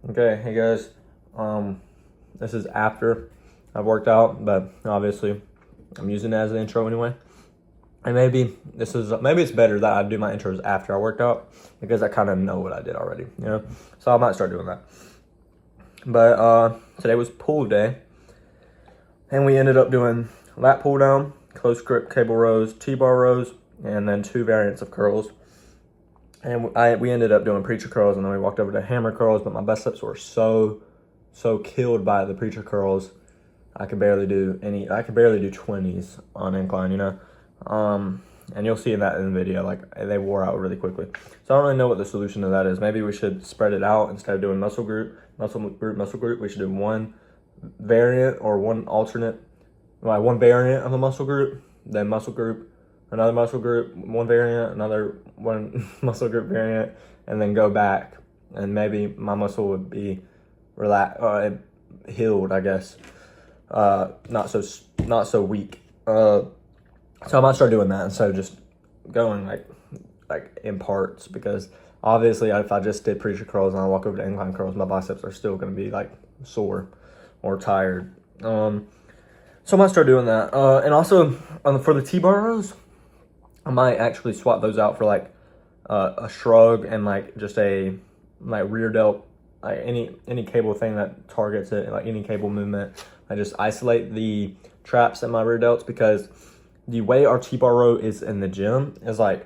Okay, hey guys. This is after I've worked out, but obviously I'm using it as an intro anyway. And maybe it's better that I do my intros after I worked out because I kind of know what I did already, you know. So I might start doing that. But today was pull day, and we ended up doing lat pull down, close grip cable rows, T-bar rows, and then 2 variants of curls. And we ended up doing preacher curls, and then we walked over to hammer curls, but my biceps were so killed by the preacher curls. I could barely do 20s on incline, you know. And you'll see that in the video, like they wore out really quickly. So I don't really know what the solution to that is. Maybe we should spread it out instead of doing muscle group. We should do one variant or one alternate, like one variant of a muscle group, then muscle group, another muscle group, one variant, another one muscle group variant, and then go back. And maybe my muscle would be healed, I guess. Not so weak. So I might start doing that instead of just going like in parts, because obviously if I just did preacher curls and I walk over to incline curls, my biceps are still going to be like sore or tired. So I might start doing that. And also for the T-bar rows, I might actually swap those out for like a shrug and like just a like rear delt, like any cable thing that targets it, like any cable movement. I just isolate the traps and my rear delts, because the way our T-bar row is in the gym is like,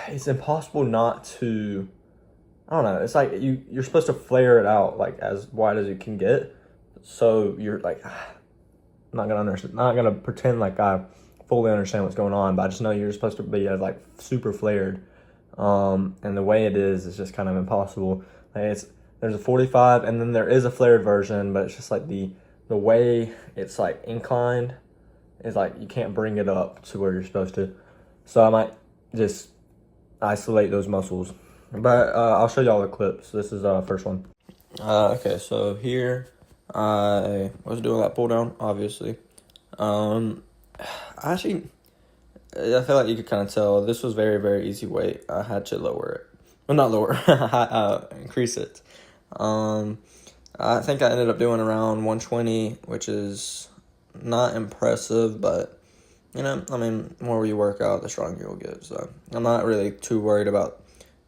it's impossible not to, I don't know, it's like you're supposed to flare it out like as wide as you can get. So you're like, not gonna pretend like I fully understand what's going on, but I just know you're supposed to be like super flared. And the way it is just kind of impossible. Like there's a 45 and then there is a flared version, but it's just like the way it's like inclined is like you can't bring it up to where you're supposed to. So I might just isolate those muscles. But I'll show y'all the clips. This is first one. Okay, so here I was doing that pull down, obviously. I feel like you could kind of tell this was very, very easy weight. I had to lower it. Well, not lower, increase it. I think I ended up doing around 120, which is not impressive, but you know, I mean, the more you work out, the stronger you'll get. So I'm not really too worried about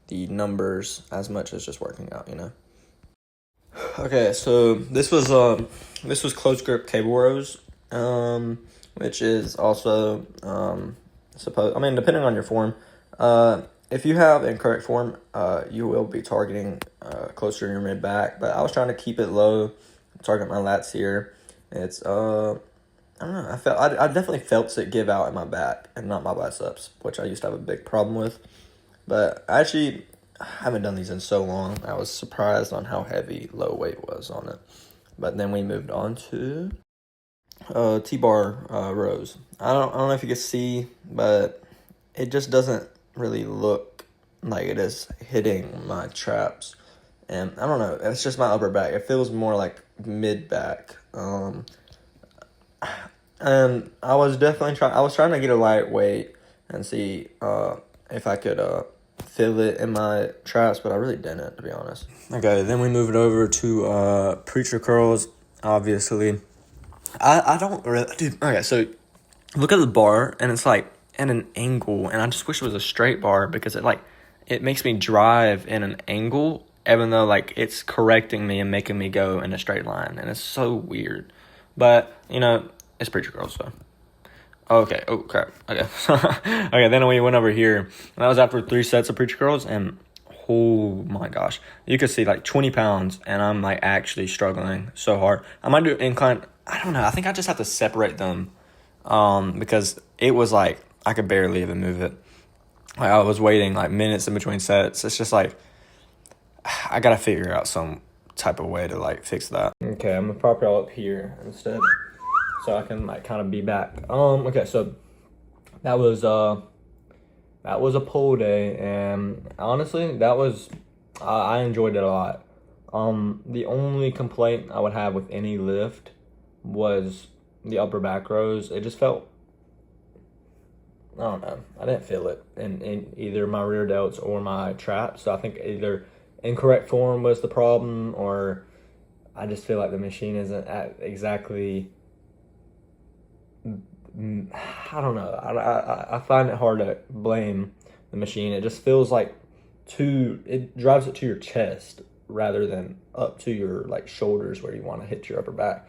the numbers as much as just working out, you know. Okay, so this was close grip cable rows, which is also depending on your form, if you have incorrect form, you will be targeting closer to your mid back. But I was trying to keep it low, target my lats here. It's I don't know. I definitely felt it give out in my back and not my biceps, which I used to have a big problem with. But I haven't done these in so long. I was surprised on how heavy low weight was on it. But then we moved on to T-bar rows. I don't know if you can see, but it just doesn't really look like it is hitting my traps. And I don't know, it's just my upper back. It feels more like mid back. And I was trying to get a light weight and see if I could feel it in my traps, but I really didn't, to be honest. Okay, then we moved over to preacher curls, obviously. I don't really, dude, okay, so look at the bar, and it's like at an angle, and I just wish it was a straight bar, because it makes me drive in an angle, even though like it's correcting me and making me go in a straight line, and it's so weird. But you know, it's preacher curls, so. Okay. Oh crap. Okay. Okay. Then we went over here, and that was after 3 sets of preacher curls, and oh my gosh, you could see like 20 pounds, and I'm like actually struggling so hard. I might do incline. I don't know. I think I just have to separate them, because it was like I could barely even move it. Like I was waiting like minutes in between sets. It's just like I gotta figure out some type of way to like fix that. Okay, I'm gonna prop y'all up here instead, so I can like kind of be back. Okay, so that was a pull day, and honestly, I enjoyed it a lot. The only complaint I would have with any lift was the upper back rows. It just felt, I don't know, I didn't feel it in either my rear delts or my traps. So I think either incorrect form was the problem, or I just feel like the machine isn't at exactly, I don't know. I find it hard to blame the machine. It just feels like it drives it to your chest rather than up to your like shoulders where you want to hit your upper back.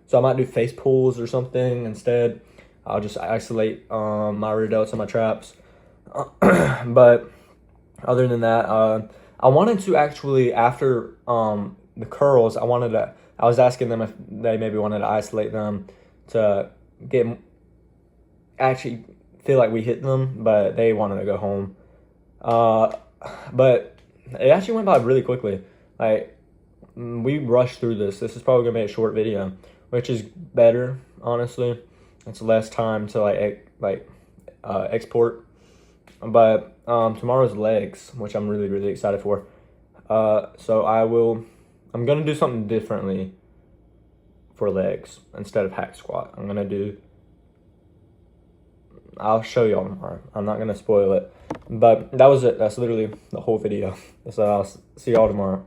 So I might do face pulls or something instead. I'll just isolate my rear delts and my traps. But other than that, I wanted to actually, after the curls, I was asking them if they maybe wanted to isolate them to actually feel like we hit them, but they wanted to go home. But it actually went by really quickly. Like, we rushed through this. This is probably gonna be a short video, which is better, honestly. It's less time to export. But tomorrow's legs, which I'm really, really excited for. So I'm gonna do something differently for legs instead of hack squat. I'll show y'all tomorrow. I'm not gonna spoil it. But that was it. That's literally the whole video. So I'll see y'all tomorrow.